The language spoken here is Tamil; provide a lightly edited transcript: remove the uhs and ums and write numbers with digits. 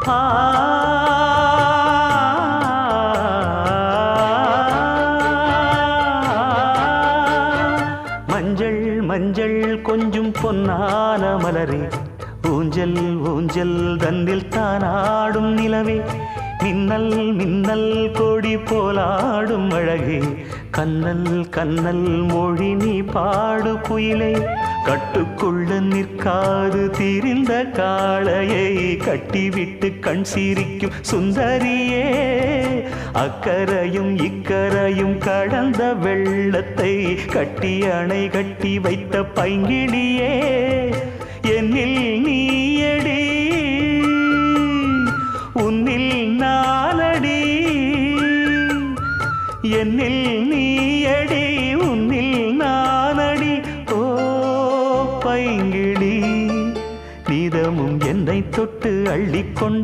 ஆ மஞ்சள் மஞ்சள் கொஞ்சம் பொன்னான மலரே, ஊஞ்சல் ஊஞ்சல் தன்னில் தானாடும் நிலவே, மின்னல் மின்னல் கொடி போலாடும் அழகே, கண்ணல் கண்ணல் மொழி நீ பாடு குயிலே, கட்டுக்குள்ள நிற்காது திரிந்த காளையை கட்டிவிட்டு கண் சிரிக்கும் சுந்தரியே, அக்கரையும் இக்கரையும் கடந்த வெள்ளத்தை கட்டி அணை கட்டி வைத்த பைங்கிளியே, என்னில் நீயடி உன்னில் நானடி, என்னில் நீயடி உன்னில் நானடி. ஓ பைங்கிளி, நீதமும் என்னை தொட்டு அள்ளிக்கொண்ட